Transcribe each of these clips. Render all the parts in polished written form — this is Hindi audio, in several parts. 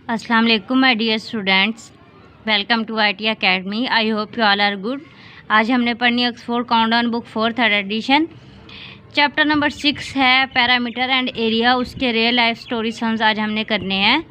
अस्सलाम वालेकुम my dear students, welcome to IIT academy. I hope you all are good. आज हमने पढ़नी Oxford countdown book 4 third edition. Chapter number 6 है पैरामीटर एंड एरिया। उसके रियल लाइफ स्टोरी सम्स आज हमने करने हैं।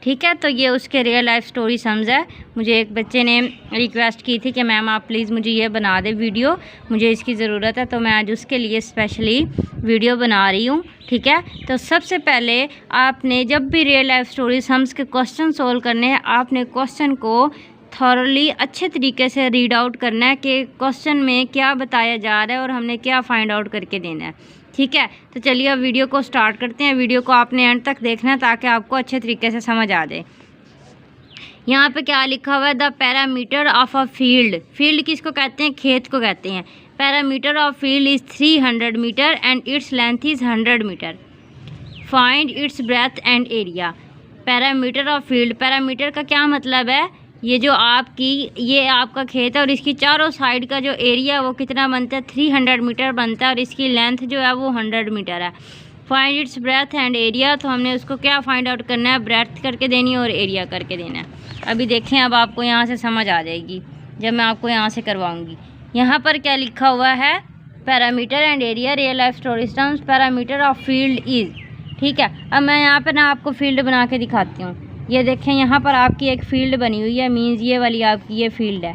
ठीक है, तो ये उसके रियल लाइफ स्टोरी सम्स है। मुझे एक बच्चे ने रिक्वेस्ट की थी कि मैम आप प्लीज़ मुझे ये बना दे वीडियो, मुझे इसकी ज़रूरत है, तो मैं आज उसके लिए स्पेशली वीडियो बना रही हूँ। ठीक है, तो सबसे पहले आपने जब भी रियल लाइफ स्टोरी सम्स के क्वेश्चन सोल्व करने हैं, आपने क्वेश्चन को थॉरली अच्छे तरीके से रीड आउट करना है कि क्वेश्चन में क्या बताया जा रहा है और हमने क्या फाइंड आउट करके देना है। ठीक है, तो चलिए अब वीडियो को स्टार्ट करते हैं। वीडियो को आपने एंड तक देखना है ताकि आपको अच्छे तरीके से समझ आ जाए। यहाँ पे क्या लिखा हुआ है, the parameter of a field. Field किसको कहते हैं? खेत को कहते हैं। Parameter of field is 300 metre and its length is 100 metre. Find its breadth and area. Parameter of field, parameter का क्या मतलब है? ये आपका खेत है और इसकी चारों साइड का जो एरिया है वो कितना बनता है? 300 मीटर बनता है और इसकी लेंथ जो है वो 100 मीटर है। Find its breadth and area, तो हमने उसको क्या फाइंड आउट करना है? ब्रेथ करके देनी है और एरिया करके देना है। अभी देखें, अब आपको यहाँ से समझ आ जाएगी जब मैं आपको यहाँ से करवाऊँगी। यहाँ पर क्या लिखा हुआ है? Parameter and area real life story terms. Parameter of field is. ठीक है, अब मैं यहाँ पर ना आपको फील्ड बना के दिखाती हूँ। ये देखें, यहाँ पर आपकी एक फ़ील्ड बनी हुई है, मीन्स ये वाली आपकी ये फील्ड है।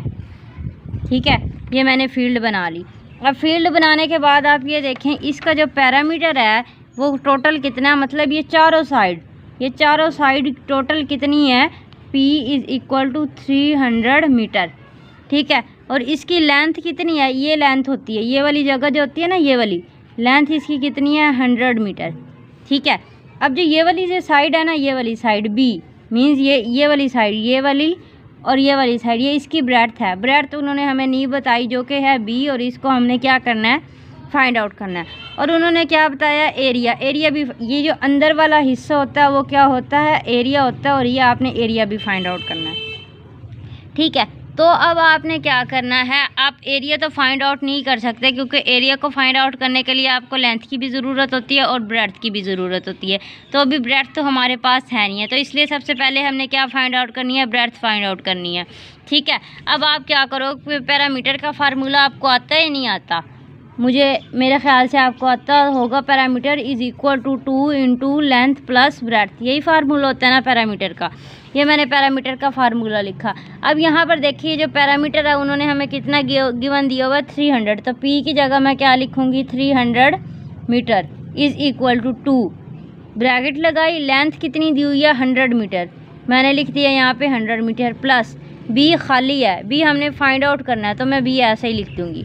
ठीक है, ये मैंने फील्ड बना ली। अब फील्ड बनाने के बाद आप ये देखें, इसका जो पैरामीटर है वो टोटल कितना है? मतलब ये चारों साइड टोटल कितनी है? P = 300 metre. ठीक है, और इसकी लेंथ कितनी है? ये लेंथ होती है, ये वाली जगह जो होती है ना, ये वाली लेंथ इसकी कितनी है? 100 मीटर। ठीक है, अब जो ये वाली जो साइड है ना, ये वाली साइड B मीन्स ये वाली साइड, ये वाली और ये वाली साइड, ये इसकी ब्रेड्थ है। ब्रेड्थ उन्होंने हमें नहीं बताई जो कि है B, और इसको हमने क्या करना है? फाइंड आउट करना है। और उन्होंने क्या बताया? एरिया। एरिया भी, ये जो अंदर वाला हिस्सा होता है वो क्या होता है? एरिया होता है, और ये आपने एरिया भी फाइंड आउट करना है। ठीक है, तो अब आपने क्या करना है? आप एरिया तो फाइंड आउट नहीं कर सकते क्योंकि एरिया को फाइंड आउट करने के लिए आपको लेंथ की भी ज़रूरत होती है और ब्रेड्थ की भी ज़रूरत होती है। तो अभी ब्रेड्थ तो हमारे पास है नहीं है, तो इसलिए सबसे पहले हमने क्या फाइंड आउट करनी है? ब्रेड्थ फाइंड आउट करनी है। ठीक है, अब आप क्या करो, पैरामीटर का फार्मूला आपको आता है या नहीं आता? मेरे ख्याल से आपको आता होगा। पैरामीटर = 2 × लेंथ प्लस ब्रेड्थ, यही फार्मूला होता है ना पैरामीटर का। ये मैंने पैरामीटर का फार्मूला लिखा। अब यहाँ पर देखिए, जो पैरामीटर है उन्होंने हमें कितना गिवन दिया हुआ है? 300। तो P की जगह मैं क्या लिखूँगी? 300 मीटर = 2 ब्रैकेट लगाई। लेंथ कितनी दी हुई है? 100 मीटर, मैंने लिख दिया यहाँ पे 100 मीटर प्लस B खाली है। B हमने फाइंड आउट करना है, तो मैं B ऐसे ही लिख दूँगी।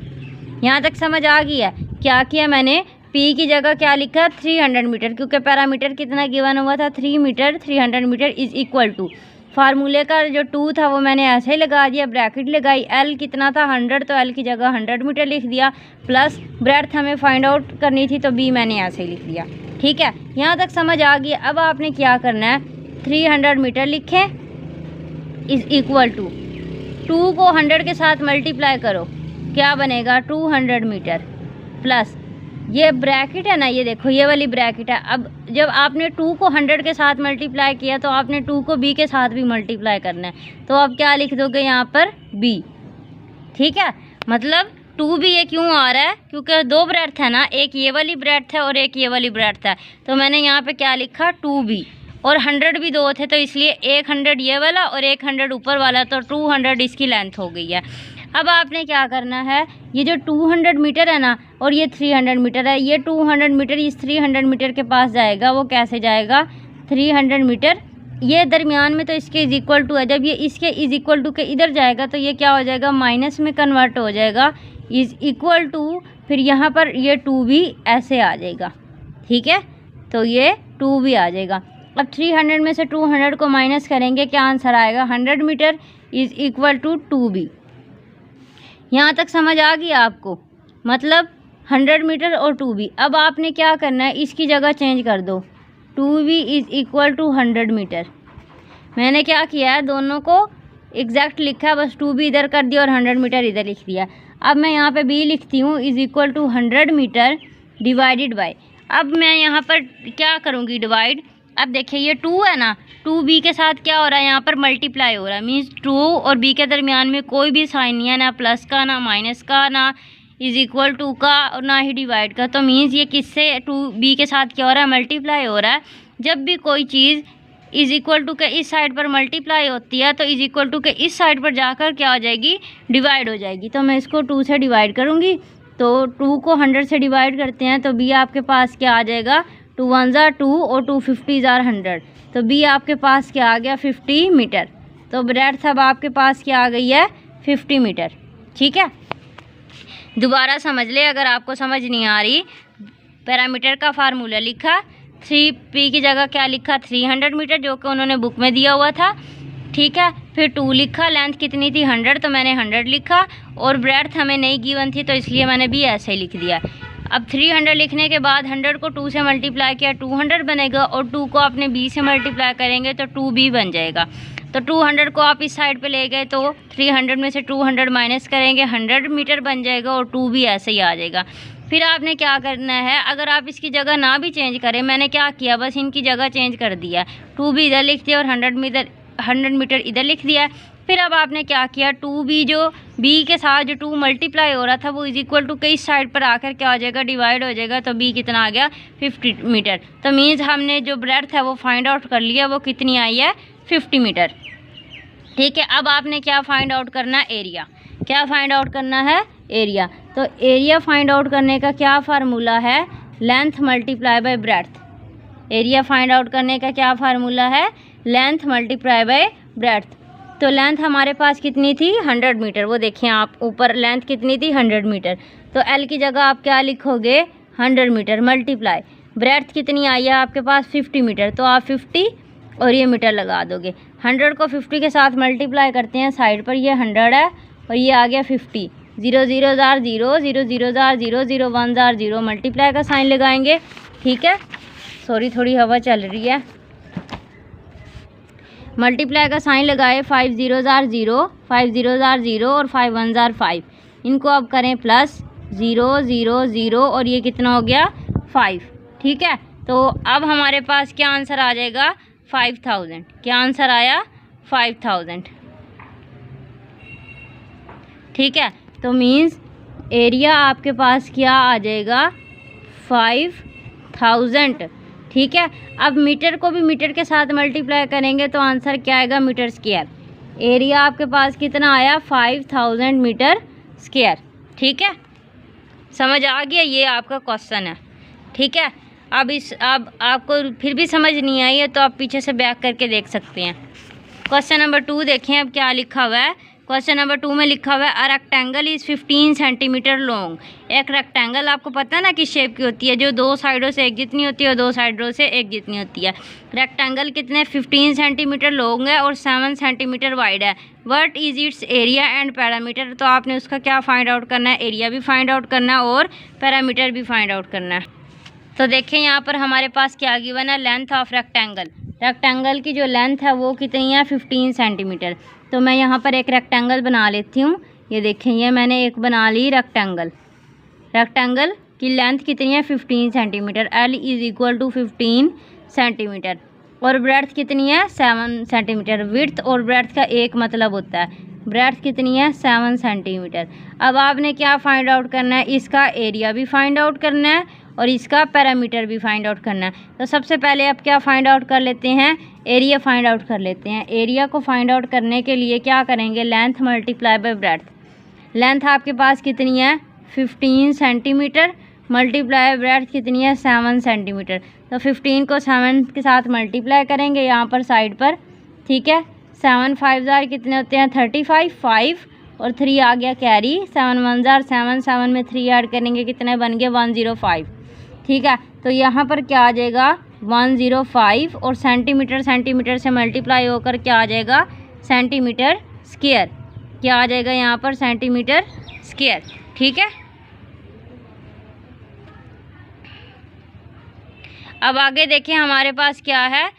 यहाँ तक समझ आ गई है? क्या किया मैंने? P की जगह क्या लिखा? 300 मीटर, क्योंकि पैरामीटर कितना गिवन हुआ था? 3 मीटर। 300 मीटर = फार्मूले का जो 2 था वो मैंने ऐसे ही लगा दिया, ब्रैकेट लगाई। L कितना था? 100, तो L की जगह 100 मीटर लिख दिया प्लस ब्रेड्थ हमें फाइंड आउट करनी थी, तो B मैंने ऐसे ही लिख दिया। ठीक है, यहाँ तक समझ आ गई। अब आपने क्या करना है? 300 मीटर लिखें = 2 को 100 के साथ मल्टीप्लाई करो, क्या बनेगा? 200 मीटर प्लस ये ब्रैकेट है ना, ये देखो ये वाली ब्रैकेट है। अब जब आपने 2 को 100 के साथ मल्टीप्लाई किया तो आपने 2 को B के साथ भी मल्टीप्लाई करना है, तो अब क्या लिख दोगे यहाँ पर? B। ठीक है, मतलब 2B ये क्यों आ रहा है? क्योंकि दो ब्रेड्थ है ना, एक ये वाली ब्रेड्थ है और एक ये वाली ब्रेड्थ है, तो मैंने यहाँ पे क्या लिखा? 2B। और 100 भी दो थे, तो इसलिए एक 100 ये वाला और एक 100 ऊपर वाला, तो 200 इसकी लेंथ हो गई है। अब आपने क्या करना है? ये जो 200 मीटर है ना और ये 300 मीटर है, ये 200 मीटर इस 300 मीटर के पास जाएगा। वो कैसे जाएगा? 300 मीटर ये दरमियान में, तो इसके = है। जब ये इसके = के इधर जाएगा तो ये क्या हो जाएगा? माइनस में कन्वर्ट हो जाएगा = फिर यहाँ पर ये 2B ऐसे आ जाएगा। ठीक है, तो ये 2B आ जाएगा। अब 300 में से 200 को माइनस करेंगे, क्या आंसर आएगा? 100 मीटर = 2B। यहाँ तक समझ आ गई आपको? मतलब 100 मीटर और 2B। अब आपने क्या करना है? इसकी जगह चेंज कर दो, 2B = 100 मीटर। मैंने क्या किया है? दोनों को एग्जैक्ट लिखा है, बस 2B इधर कर दिया और 100 मीटर इधर लिख दिया। अब मैं यहाँ पे B लिखती हूँ = 100 मीटर डिवाइडेड बाय। अब मैं यहाँ पर क्या करूँगी? डिवाइड अब देखिए ये 2 है ना, 2b के साथ क्या हो रहा है, यहाँ पर मल्टीप्लाई हो रहा है। मीन्स 2 और b के दरमियान में कोई भी साइन नहीं है, ना प्लस का ना माइनस का ना इज इक्वल टू का और ना ही डिवाइड का। तो मीन्स ये किससे 2b के साथ क्या हो रहा है, मल्टीप्लाई हो रहा है। जब भी कोई चीज़ इज इक्वल टू के इस साइड पर मल्टीप्लाई होती है तो इज इक्वल टू के इस साइड पर जाकर क्या हो जाएगी, डिवाइड हो जाएगी। तो मैं इसको 2 से डिवाइड करूँगी, तो 2 को 100 से डिवाइड करते हैं तो b आपके पास क्या आ जाएगा, 2 1 जार 2 और 2 50 जार 100। तो b आपके पास क्या आ गया, 50 मीटर। तो ब्रेड्थ अब आपके पास क्या आ गई है, 50 मीटर। ठीक है, दोबारा समझ ले अगर आपको समझ नहीं आ रही। पैरामीटर का फार्मूला लिखा, 3p की जगह क्या लिखा, 300 मीटर जो कि उन्होंने बुक में दिया हुआ था। ठीक है, फिर 2 लिखा, लेंथ कितनी थी 100 तो मैंने 100 लिखा, और ब्रेड्थ हमें नहीं गिवन थी तो इसलिए मैंने भी ऐसे ही लिख दिया। अब 300 लिखने के बाद 100 को 2 से मल्टीप्लाई किया 200 बनेगा, और 2 को आपने b से मल्टीप्लाई करेंगे तो 2b बन जाएगा। तो 200 को आप इस साइड पे ले गए तो 300 में से 200 माइनस करेंगे, 100 मीटर बन जाएगा और 2b ऐसे ही आ जाएगा। फिर आपने क्या करना है, अगर आप इसकी जगह ना भी चेंज करें, मैंने क्या किया बस इनकी जगह चेंज कर दिया, 2b इधर लिख दिया और 100 मीटर इधर लिख दिया। फिर अब आपने क्या किया, 2b जो b के साथ जो 2 मल्टीप्लाई हो रहा था वो इज इक्वल टू के इस साइड पर आकर क्या हो जाएगा, डिवाइड हो जाएगा। तो b कितना आ गया, 50 मीटर। तो मीन्स हमने जो ब्रेड्थ है वो फाइंड आउट कर लिया, वो कितनी आई है, 50 मीटर। ठीक है, अब आपने क्या फाइंड आउट करना है, एरिया। क्या फाइंड आउट करना है, एरिया। तो एरिया फाइंड आउट करने का क्या फार्मूला है, length multiply by breadth. Area find out करने का क्या फार्मूला है, लेंथ मल्टीप्लाई बाय ब्रेड्थ। तो लेंथ हमारे पास कितनी थी, 100 मीटर। वो देखिए आप ऊपर लेंथ कितनी थी, 100 मीटर। तो एल की जगह आप क्या लिखोगे, 100 मीटर मल्टीप्लाई ब्रेड्थ कितनी आई है आपके पास, 50 मीटर। तो आप 50 और ये मीटर लगा दोगे। 100 को 50 के साथ मल्टीप्लाई करते हैं, साइड पर ये 100 है और ये आ गया 50। 0 0 जार 0, 0 0 जार 0, 0 1 जार 0, मल्टीप्लाई का साइन लगाएंगे। ठीक है, सॉरी थोड़ी हवा चल रही है। मल्टीप्लाई का साइन लगाए, 5 0 जार 0, 5 0 जार 0 और 5 1 जार 5। इनको अब करें प्लस, 0 0 0 और ये कितना हो गया, 5। ठीक है, तो अब हमारे पास क्या आंसर आ जाएगा, 5000। क्या आंसर आया, 5000। ठीक है, तो मीन्स एरिया आपके पास क्या आ जाएगा, 5000। ठीक है, अब मीटर को भी मीटर के साथ मल्टीप्लाई करेंगे तो आंसर क्या आएगा, मीटर स्क्वायर। एरिया आपके पास कितना आया, 5000 मीटर स्क्वायर। ठीक है, समझ आ गया, ये आपका क्वेश्चन है। ठीक है, अब आपको फिर भी समझ नहीं आई है तो आप पीछे से बैक करके देख सकते हैं। क्वेश्चन नंबर 2 देखें, अब क्या लिखा हुआ है। क्वेश्चन नंबर 2 में लिखा हुआ है, a rectangle is 15 centimetre long. एक रेक्टेंगल आपको पता है ना किस शेप की होती है, जो 2 साइडों से एक जितनी होती है और 2 साइडों से एक जितनी होती है। रेक्टेंगल कितने, 15 सेंटीमीटर लॉन्ग है और 7 सेंटीमीटर वाइड है। What is it's area and parameter. तो आपने उसका क्या फाइंड आउट करना है, एरिया भी फाइंड आउट करना है और पैरामीटर भी फाइंड आउट करना है। तो देखें यहाँ पर हमारे पास क्या गिवन है, लेंथ ऑफ रेक्टेंगल। रेक्टेंगल की जो लेंथ है वो कितनी है, 15 सेंटीमीटर। तो मैं यहाँ पर एक रेक्टेंगल बना लेती हूँ। ये देखें, ये मैंने एक बना ली रेक्टेंगल। रेक्टेंगल की लेंथ कितनी है, 15 centimetre. L is equal to 15 centimetre. और ब्रेड्थ कितनी है, 7 सेंटीमीटर। विड्थ और ब्रेड्थ का एक मतलब होता है, ब्रेड्थ कितनी है, 7 सेंटीमीटर। अब आपने क्या फाइंड आउट करना है, इसका एरिया भी फाइंड आउट करना है और इसका पैरामीटर भी फाइंड आउट करना है। तो सबसे पहले आप क्या फाइंड आउट कर लेते हैं, एरिया फाइंड आउट कर लेते हैं। एरिया को फाइंड आउट करने के लिए क्या करेंगे, length multiply by breadth. Length आपके पास कितनी है, 15 सेंटीमीटर मल्टीप्लाई ब्रेड्थ कितनी है, 7 सेंटीमीटर। तो 15 को 7 के साथ मल्टीप्लाई करेंगे यहाँ पर साइड पर। ठीक है, 7 5 जार कितने होते हैं, 35, 5 और 3 आ गया कैरी, 7 1 जार 7, 7 में 3 ऐड करेंगे कितने बन गए, 105। ठीक है, तो यहाँ पर क्या आ जाएगा, 105 और सेंटीमीटर सेंटीमीटर से मल्टीप्लाई होकर क्या आ जाएगा, सेंटीमीटर स्क्वायर। क्या आ जाएगा यहाँ पर, सेंटीमीटर स्क्वायर। ठीक है, अब आगे देखें हमारे पास क्या है,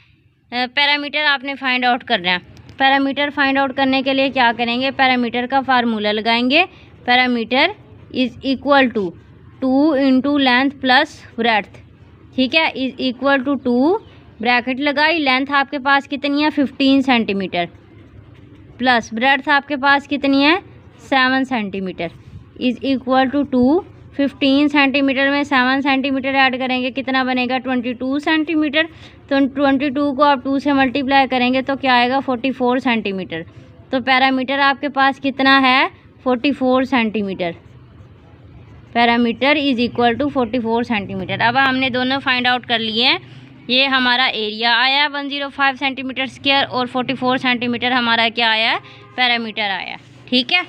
पैरामीटर आपने फाइंड आउट करना है। पैरामीटर फाइंड आउट करने के लिए क्या करेंगे, पैरामीटर का फार्मूला लगाएंगे। Parameter is equal to 2 into length plus breadth. ठीक है, इज़ इक्वल टू 2 ब्रैकेट लगाई, लेंथ आपके पास कितनी है 15 सेंटीमीटर प्लस ब्रेड्थ आपके पास कितनी है 7 centimetre is equal to 15 centimetre में 7 सेंटीमीटर ऐड करेंगे कितना बनेगा 22 सेंटीमीटर। तो 22 को आप 2 से मल्टीप्लाई करेंगे तो क्या आएगा 44 सेंटीमीटर। तो पैरामीटर आपके पास कितना है 44 centimetre. Parameter is equal to 44 centimetre. अब हमने दोनों फाइंड आउट कर लिए हैं। ये हमारा एरिया आया 105 सेंटीमीटर स्क्वायर और 44 सेंटीमीटर हमारा क्या आया पैरामीटर आया। ठीक है,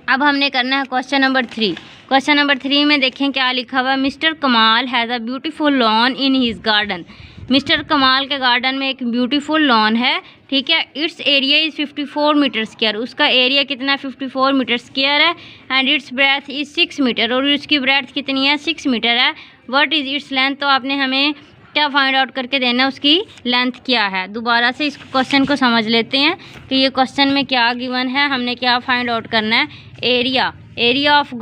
अब हमने करना है क्वेश्चन नंबर 3। क्वेश्चन नंबर 3 में देखें क्या लिखा हुआ है। मिस्टर कमाल has a beautiful log in his garden. Mister कमाल के गार्डन में एक ब्यूटीफुल लॉन है। ठीक है, its area is 54 metre square. उसका एरिया कितना 54 मीटर स्क्वायर है। And its breadth is 6 metre और उसकी ब्रेथ कितनी है 6 मीटर है। What is its length. तो आपने हमें क्या फाइंड आउट करके देना उसकी लेंथ क्या है। दोबारा से इस क्वेश्चन को समझ लेते हैं कि ये क्वेश्चन में क्या गिवन है, हमने क्या फाइंड आउट करना है। एरिया ऑफ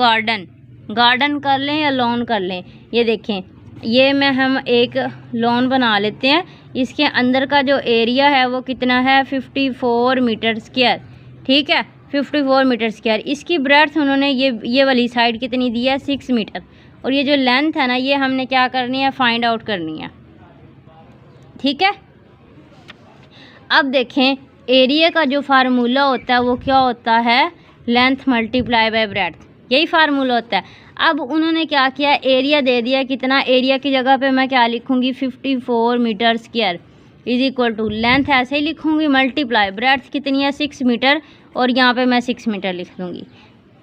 गार्डन कर लें या लॉन कर लें। ये देखें, ये में हम एक लॉन बना लेते हैं। इसके अंदर का जो एरिया है वो कितना है 54 मीटर स्क्वायर। ठीक है, 54 मीटर स्क्वायर। इसकी ब्रेड्थ उन्होंने ये वाली साइड कितनी दी है 6 मीटर। और ये जो लेंथ है ना ये हमने क्या करनी है फाइंड आउट करनी है। ठीक है, अब देखें एरिया का जो फार्मूला होता है वो क्या होता है लेंथ मल्टीप्लाई बाय ब्रेड्थ, यही फार्मूला होता है। अब उन्होंने क्या किया एरिया दे दिया कितना, एरिया की जगह पे मैं क्या लिखूंगी 54 metre square is equal to length ऐसे ही लिखूंगी मल्टीप्लाई ब्रेड्थ कितनी है 6 मीटर और यहाँ पे मैं 6 मीटर लिख दूँगी।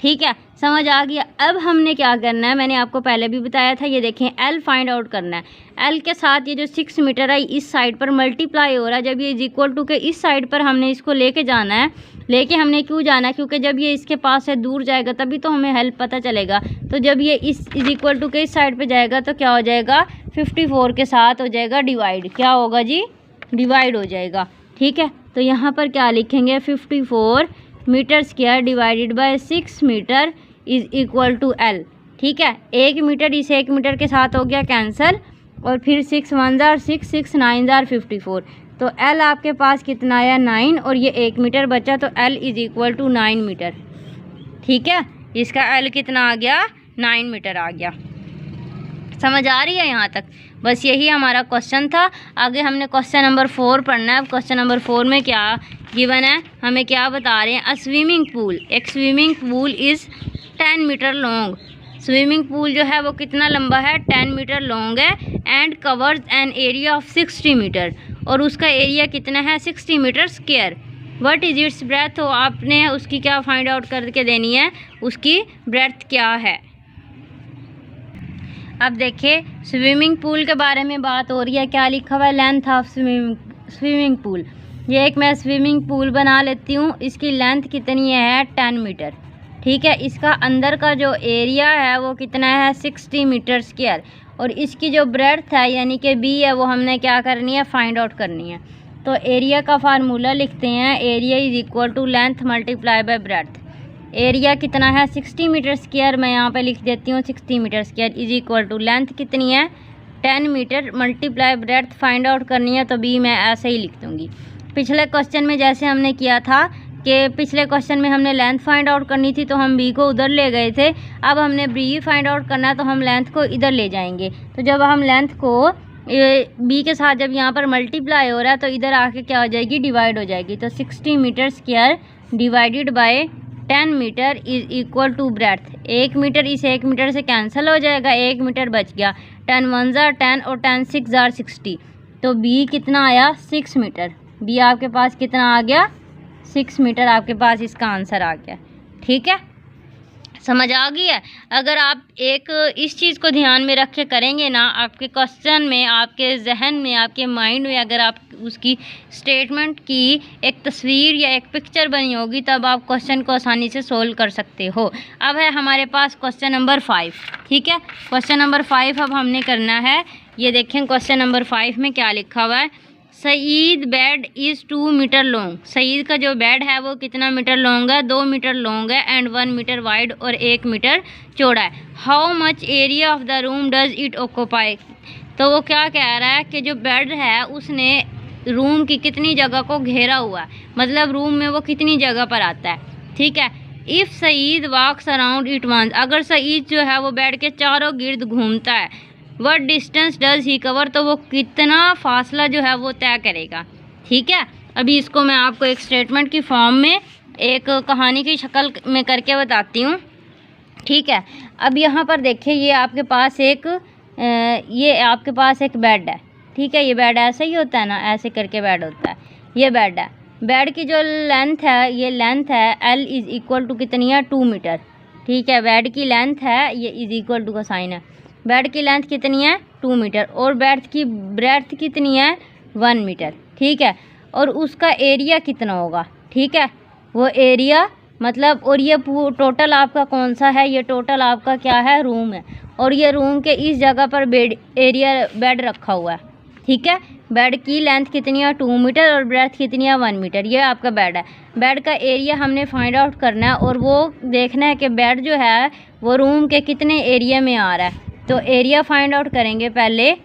ठीक है, समझ आ गया। अब हमने क्या करना है, मैंने आपको पहले भी बताया था, ये देखें एल फाइंड आउट करना है। एल के साथ ये जो 6 मीटर है इस साइड पर मल्टीप्लाई हो रहा है। जब ये इज इक्वल टू के इस साइड पर हमने इसको लेके जाना है। लेके हमने क्यों जाना है, क्योंकि जब ये इसके पास से दूर जाएगा तभी तो हमें हेल्प पता चलेगा। तो जब ये इस इज इक्वल टू के इस साइड पर जाएगा तो क्या हो जाएगा 54 के साथ हो जाएगा डिवाइड। क्या होगा जी डिवाइड हो जाएगा। ठीक है, तो यहाँ पर क्या लिखेंगे 54 metre square divided by 6 metre is equal to L. ठीक है, 1 मीटर इस 1 मीटर के साथ हो गया कैंसिल और फिर 6 1 जार 6 6 9 जार 54। तो एल आपके पास कितना आया 9 और ये 1 मीटर बचा तो L is equal to 9 metre. ठीक है, इसका एल कितना आ गया 9 मीटर आ गया। समझ आ रही है यहाँ तक। बस यही हमारा क्वेश्चन था। आगे हमने क्वेश्चन नंबर 4 पढ़ना है। क्वेश्चन नंबर 4 में क्या गिवन है, हमें क्या बता रहे हैं। अ स्विमिंग पूल, एक swimming pool is 10 metre long. Swimming pool जो है वो कितना लंबा है 10 मीटर लॉन्ग है। And covers an area of 60 metre और उसका एरिया कितना है 60 metre square. What is its breadth. तो आपने उसकी क्या फाइंड आउट करके देनी है, उसकी ब्रेथ क्या है। अब देखिए स्विमिंग पूल के बारे में बात हो रही है। क्या लिखा हुआ है लेंथ ऑफ स्विमिंग पूल। ये एक मैं स्विमिंग पूल बना लेती हूँ। इसकी लेंथ कितनी है 10 मीटर। ठीक है, इसका अंदर का जो एरिया है वो कितना है 60 मीटर स्क्वायर और इसकी जो ब्रेड्थ है यानी कि बी है वो हमने क्या करनी है फाइंड आउट करनी है। तो एरिया का फार्मूला लिखते हैं, area is equal to length multiply by breadth. Area कितना है 60 मीटर स्क्वायर, मैं यहाँ पे लिख देती हूँ 60 metre square is equal to length कितनी है 10 metre multiply breadth find out करनी है। तो बी मैं ऐसे ही लिख दूँगी। पिछले क्वेश्चन में जैसे हमने किया था कि पिछले क्वेश्चन में हमने लेंथ फाइंड आउट करनी थी तो हम बी को उधर ले गए थे। अब हमने बी फाइंड आउट करना है तो हम लेंथ को इधर ले जाएंगे। तो जब हम लेंथ को बी के साथ जब यहाँ पर मल्टीप्लाई हो रहा है तो इधर आके क्या हो जाएगी डिवाइड हो जाएगी। तो 60 metre square divided by 10 metre is equal to breadth. 1 metre इस 1 मीटर से कैंसिल हो जाएगा, 1 मीटर बच गया। 10 1 जार 10 और 10 6 जार 60। तो बी कितना आया 6 मीटर। बी आपके पास कितना आ गया 6 मीटर आपके पास इसका आंसर आ गया। ठीक है, समझ आ गई है। अगर आप एक इस चीज़ को ध्यान में रख के करेंगे ना, आपके क्वेश्चन में, आपके जहन में, आपके माइंड में अगर आप उसकी स्टेटमेंट की एक तस्वीर या एक पिक्चर बनी होगी तब आप क्वेश्चन को आसानी से सोल्व कर सकते हो। अब है हमारे पास क्वेश्चन नंबर 5। ठीक है, क्वेश्चन नंबर 5 अब हमने करना है। ये देखें क्वेश्चन नंबर 5 में क्या लिखा हुआ है। Saeed bed is 2 metre long. Saeed का जो बेड है वो कितना मीटर लॉन्ग है 2 मीटर लॉन्ग है एंड 1 मीटर वाइड और 1 मीटर चौड़ा है। How much area of the room does it occupy. तो वो क्या कह रहा है कि जो बेड है उसने रूम की कितनी जगह को घेरा हुआ है, मतलब रूम में वो कितनी जगह पर आता है। ठीक है, if Saeed walks around it once, अगर सईद जो है वो बेड के चारों गिर्द घूमता है, what distance does he cover, तो वो कितना फासला जो है वो तय करेगा। ठीक है, अभी इसको मैं आपको एक स्टेटमेंट की फॉर्म में एक कहानी की शक्ल में करके बताती हूँ। ठीक है, अब यहाँ पर देखिए ये आपके पास एक बेड है। ठीक है, ये बेड ऐसे ही होता है ना, ऐसे करके बेड होता है, ये बेड है। बेड की जो लेंथ है, ये लेंथ है L इज़ इक्वल टू कितनी है, 2 मीटर। ठीक है, बेड की लेंथ है, ये इज़ इक्वल टू का साइन है। बेड की लेंथ कितनी है, 2 मीटर, और बेड की ब्रेड्थ कितनी है, 1 मीटर। ठीक है, और उसका एरिया कितना होगा। ठीक है, वो एरिया मतलब, और ये टोटल आपका कौन सा है, ये टोटल आपका क्या है, रूम है, और ये रूम के इस जगह पर बेड रखा हुआ है। ठीक है, बेड की लेंथ कितनी है, 2 मीटर, और ब्रेथ कितनी है, 1 मीटर। ये आपका बेड है। बेड का एरिया हमने फाइंड आउट करना है, और वो देखना है कि बेड जो है वो रूम के कितने एरिया में आ रहा है। तो एरिया फाइंड आउट करेंगे पहले,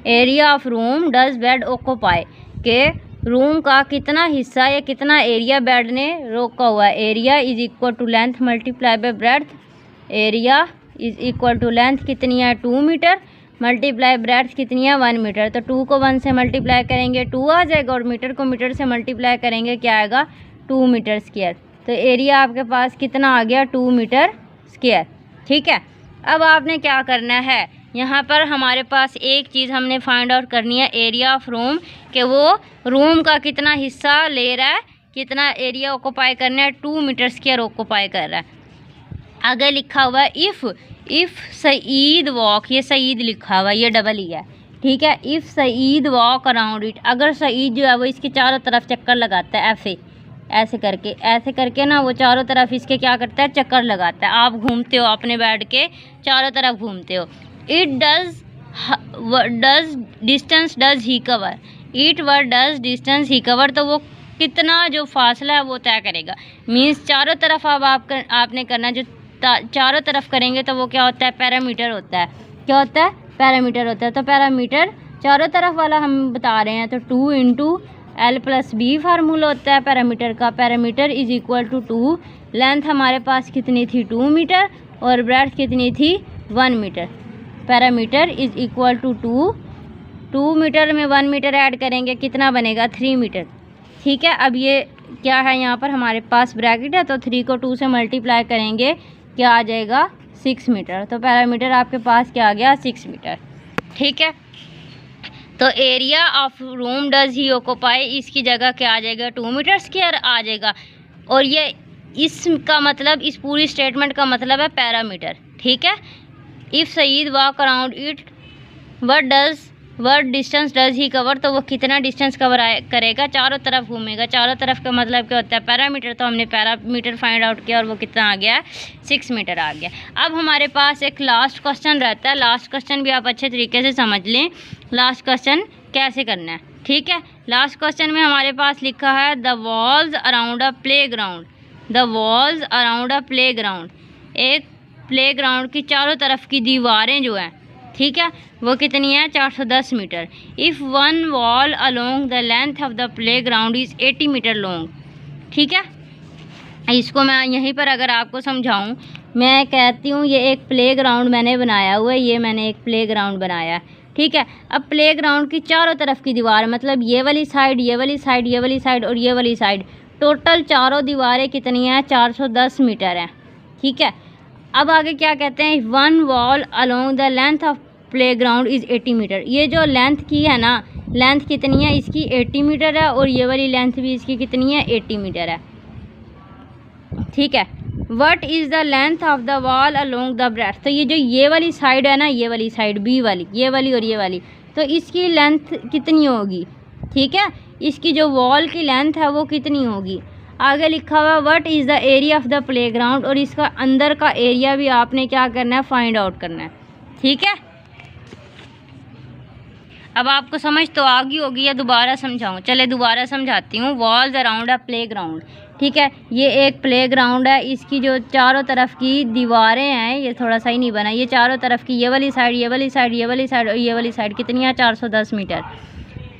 area of room does bed occupy, के रूम का कितना हिस्सा या कितना एरिया बेड ने रोका हुआ है। Area is equal to length multiply by breadth, area is equal to length कितनी है, 2 मीटर, मल्टीप्लाई ब्रेड्थ कितनी है, 1 मीटर। तो 2 को 1 से मल्टीप्लाई करेंगे 2 आ जाएगा, और मीटर को मीटर से मल्टीप्लाई करेंगे क्या आएगा, 2 मीटर स्क्वायर। तो एरिया आपके पास कितना आ गया, 2 मीटर स्क्वायर। ठीक है, अब आपने क्या करना है, यहाँ पर हमारे पास एक चीज़ हमने फाइंड आउट करनी है, एरिया ऑफ रूम, कि वो रूम का कितना हिस्सा ले रहा है, कितना एरिया ऑक्यूपाई करना है, 2 मीटर स्क्वायर ऑक्यूपाई कर रहा है। आगे लिखा हुआ है इफ़ सईद वॉक, ये सईद लिखा हुआ है, ये डबल ही है। ठीक है, if Saeed walk around it, अगर सईद जो है वो इसके चारों तरफ चक्कर लगाता है, ऐसे करके ना, वो चारों तरफ इसके क्या करता है, चक्कर लगाता है। आप घूमते हो अपने बेड के चारों तरफ घूमते हो। It does distance does he cover, it word does distance he cover, तो वो कितना जो फासला है वो तय करेगा। मीन्स चारों तरफ अब आपने करना, जो चारों तरफ करेंगे तो वो क्या होता है, पैरामीटर होता है। क्या होता है, पैरामीटर होता है। तो पैरामीटर चारों तरफ वाला हम बता रहे हैं, तो 2 इंटू L+B फार्मूला होता है पैरामीटर का। Parameter is equal to 2, length हमारे पास कितनी थी, 2 मीटर, और ब्रेड्थ कितनी थी, 1 metre. Parameter is equal to 2 metre में 1 मीटर ऐड करेंगे कितना बनेगा, 3 मीटर। ठीक है, अब ये क्या है, यहाँ पर हमारे पास ब्रैकेट है, तो 3 को 2 से मल्टीप्लाई करेंगे क्या आ जाएगा, 6 मीटर। तो पैरामीटर आपके पास क्या आ गया, 6 मीटर। ठीक है, तो area of room does he occupy, इसकी जगह क्या आ जाएगा, 2 मीटर स्क्वायर आ जाएगा। और ये इसका मतलब, इस पूरी स्टेटमेंट का मतलब है पैरामीटर। ठीक है, if Saeed walk around it, what distance does he cover, तो वो कितना डिस्टेंस कवर करेगा, चारों तरफ घूमेगा। चारों तरफ का मतलब क्या होता है, पैरामीटर। तो हमने पैरामीटर फाइंड आउट किया और वो कितना आ गया, 6 मीटर आ गया। अब हमारे पास एक लास्ट क्वेश्चन रहता है, लास्ट क्वेश्चन भी आप अच्छे तरीके से समझ लें, लास्ट क्वेश्चन कैसे करना है। ठीक है, लास्ट क्वेश्चन में हमारे पास लिखा है, the walls around a play ground, the walls around a play ground, एक प्ले ग्राउंड की चारों तरफ की दीवारें जो हैं, ठीक है, वो कितनी है, 410 metre. If one wall along the length of the play ground is 80 metre long. ठीक है, इसको मैं यहीं पर अगर आपको समझाऊं, मैं कहती हूँ ये एक प्ले ग्राउंड मैंने बनाया हुआ है, ये मैंने एक प्ले ग्राउंड बनाया है। ठीक है, अब प्ले ग्राउंड की चारों तरफ की दीवार, मतलब ये वाली साइड, ये वाली साइड, ये वाली साइड और ये वाली साइड, टोटल चारों दीवारें कितनी हैं, 410 मीटर हैं। ठीक है, अब आगे क्या कहते हैं, one wall along the length of play ground is 80 metre. ये जो लेंथ की है ना, लेंथ कितनी है इसकी, 80 मीटर है, और ये वाली लेंथ भी इसकी कितनी है, 80 मीटर है। ठीक है, what is the length of the wall along the breadth, तो ये वाली साइड है ना, ये वाली साइड बी वाली, ये वाली और ये वाली, तो इसकी लेंथ कितनी होगी। ठीक है, इसकी जो वॉल की लेंथ है वो कितनी होगी। आगे लिखा हुआ what is the area of the play ground, और इसका अंदर का एरिया भी आपने क्या करना है, फाइंड आउट करना है। ठीक है, अब आपको समझ तो आ गई होगी या दोबारा समझाऊँ, चले दोबारा समझाती हूँ। वॉल्स अराउंड अ प्ले ग्राउंड, ठीक है। ये एक प्लेग्राउंड है, इसकी जो चारों तरफ की दीवारें हैं, ये थोड़ा सा ही नहीं बना, ये चारों तरफ की ये वाली साइड, ये वाली साइड, ये वाली साइड और ये वाली साइड कितनी है 410 metre.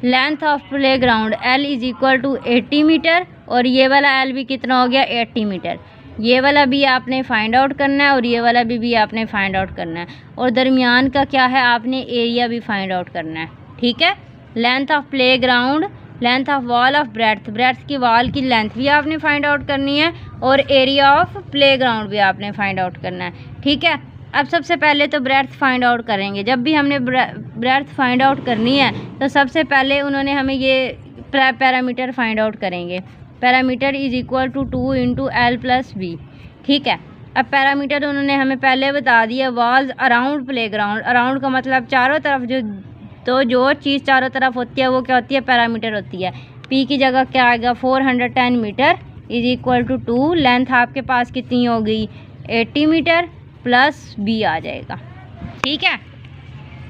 Length of playground L is equal to 80 metre और ये वाला L भी कितना हो गया 80 मीटर। ये वाला भी आपने फाइंड आउट करना है और ये वाला भी आपने फाइंड आउट करना है और दरमियान का क्या है, आपने एरिया भी फाइंड आउट करना है। ठीक है। Length of playground, length of wall of breadth, breadth की वॉल की लेंथ भी आपने फाइंड आउट करनी है और एरिया ऑफ प्लेग्राउंड भी आपने फाइंड आउट करना है। ठीक है। अब सबसे पहले तो ब्रेड्थ फाइंड आउट करेंगे। जब भी हमने ब्रेड्थ फाइंड आउट करनी है तो सबसे पहले उन्होंने हमें ये पैरामीटर फाइंड आउट करेंगे। Parameter is equal to 2 into L plus B. ठीक है। अब पैरामीटर उन्होंने हमें पहले बता दिया, वॉल्स अराउंड प्लेग्राउंड। अराउंड का मतलब चारों तरफ, जो चीज़ चारों तरफ होती है वो क्या होती है, पैरामीटर होती है। पी की जगह क्या आएगा 410 metre is equal to 2। Length आपके पास कितनी हो गई 80 मीटर प्लस बी आ जाएगा। ठीक है।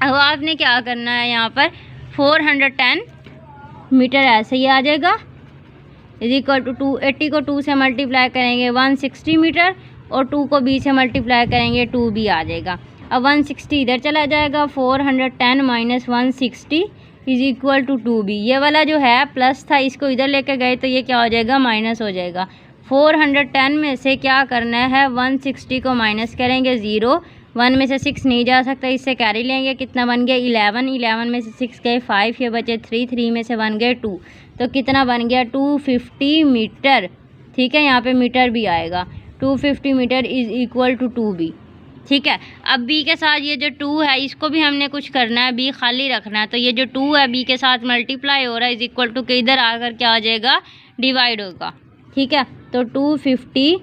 अब आपने क्या करना है, यहाँ पर 410 मीटर ऐसे ही आ जाएगा इज इक्वल टू 2। 80 को 2 से मल्टीप्लाई करेंगे 160 मीटर और 2 को b से मल्टीप्लाई करेंगे 2b आ जाएगा। अब 160 इधर चला जाएगा, 410 minus 160 is equal to 2b। ये वाला जो है प्लस था, इसको इधर लेके गए तो ये क्या हो जाएगा, माइनस हो जाएगा। 410 में से क्या करना है, 160 को माइनस करेंगे 0, 1 में से 6 नहीं जा सकता, इससे कैरी लेंगे, कितना बन गया 11, 11 में से 6 गए 5, ये बचे 3, 3 में से 1 गए 2, तो कितना बन गया 250 मीटर। ठीक है। यहाँ पे मीटर भी आएगा, 250 metre is equal to 2b। ठीक है। अब b के साथ ये जो 2 है इसको भी हमने कुछ करना है, b खाली रखना है, तो ये जो 2 है b के साथ मल्टीप्लाई हो रहा है इज इक्वल टू के इधर आकर क्या आ जाएगा, डिवाइड होगा। ठीक है। तो 250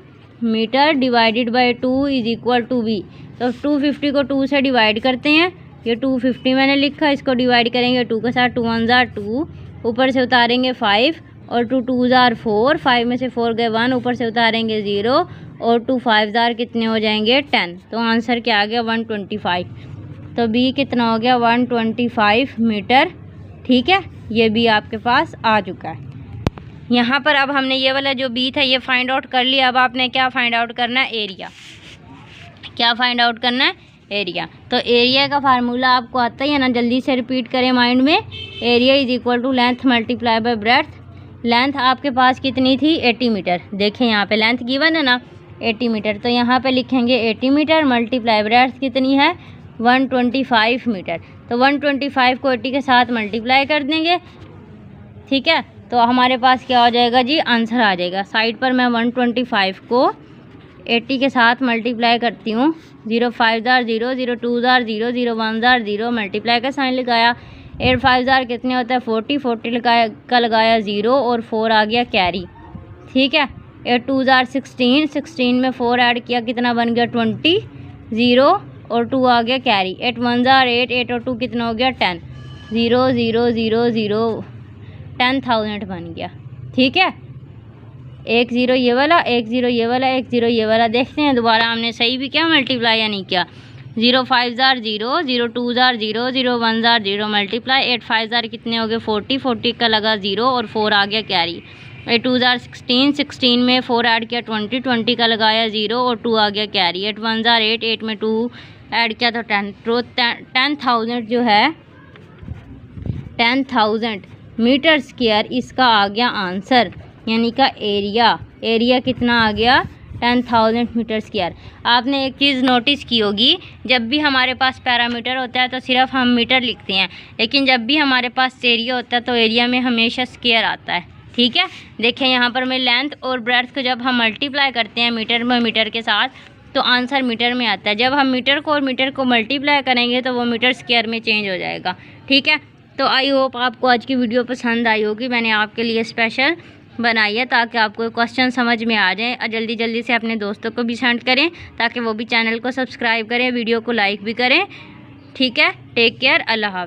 metre divided by 2 is equal to b। तो 250 को 2 से डिवाइड करते हैं, ये 250 मैंने लिखा, इसको डिवाइड करेंगे 2 के साथ, 2 1 जार 2, ऊपर से उतारेंगे 5 और 2 2 जार 4, 5 में से 4 गए 1, ऊपर से उतारेंगे 0 और 2 5 जार कितने हो जाएंगे 10। तो आंसर क्या आ गया 125। तो बी कितना हो गया 125 मीटर। ठीक है। ये बी आपके पास आ चुका है। यहाँ पर अब हमने ये वाला जो बी था ये फाइंड आउट कर लिया। अब आपने क्या फाइंड आउट करना है, एरिया। क्या फाइंड आउट करना है, एरिया। तो एरिया का फार्मूला आपको आता ही है ना, जल्दी से रिपीट करें माइंड में। Area is equal to length multiply by breadth. Length आपके पास कितनी थी 80 मीटर, देखें यहाँ पे लेंथ गिवन है ना 80 मीटर, तो यहाँ पे लिखेंगे 80 मीटर मल्टीप्लाई ब्रेड्थ कितनी है 125 मीटर। तो 125 को 80 के साथ मल्टीप्लाई कर देंगे। ठीक है। तो हमारे पास क्या हो जाएगा जी, आंसर आ जाएगा। साइड पर मैं 125 को 80 के साथ मल्टीप्लाई करती हूँ, 0 5 जार 0, 0 2 जार 0, 0 1 जार 0, मल्टीप्लाई का साइन लगाया, 8 5 जार कितने होता है 40, 40 लगाया 0 और 4 आ गया कैरी। ठीक है। 8 2 जार 16, 16 में 4 ऐड किया कितना बन गया 20, 0 और 2 आ गया कैरी। 8 1 जार 8, 8 और 2 कितना हो गया 10, 0 0 0 0, 10,000 बन गया। ठीक है। 1 0 ये वाला, 1 0 ये वाला, 1 0 ये वाला। देखते हैं दोबारा हमने सही भी क्या मल्टीप्लाई या नहीं किया। 0 5 jar 0, 0 2 jar 0, 0 1 jar 0, multiply 8 5 jar कितने हो गए 40, 40 का लगा 0 और 4 आ गया कैरी। 8 2 जार 16, 16 में 4 ऐड किया 20, 20 का लगाया 0 और 2 आ गया कैरी। 8 1 जार 8, 8 में 2 ऐड किया तो 10, तो 10,000 जो है 10,000 मीटर स्क्वायर इसका आ गया आंसर, यानी का एरिया। एरिया कितना आ गया 10,000 मीटर स्क्वायर। आपने एक चीज़ नोटिस की होगी, जब भी हमारे पास पैरामीटर होता है तो सिर्फ हम मीटर लिखते हैं, लेकिन जब भी हमारे पास एरिया होता है तो एरिया में हमेशा स्क्वायर आता है। ठीक है। देखें यहाँ पर मैं लेंथ और ब्रेड्थ को जब हम मल्टीप्लाई करते हैं मीटर में मीटर के साथ तो आंसर मीटर में आता है। जब हम मीटर को और मीटर को मल्टीप्लाई करेंगे तो वो मीटर स्क्वायर में चेंज हो जाएगा। ठीक है। तो आई होप आपको आज की वीडियो पसंद आई होगी। मैंने आपके लिए स्पेशल बनाई है ताकि आपको क्वेश्चन समझ में आ जाए, और जल्दी जल्दी से अपने दोस्तों को भी सेंड करें ताकि वो भी चैनल को सब्सक्राइब करें, वीडियो को लाइक भी करें। ठीक है। Take care. अल्लाह हाफ़िज़।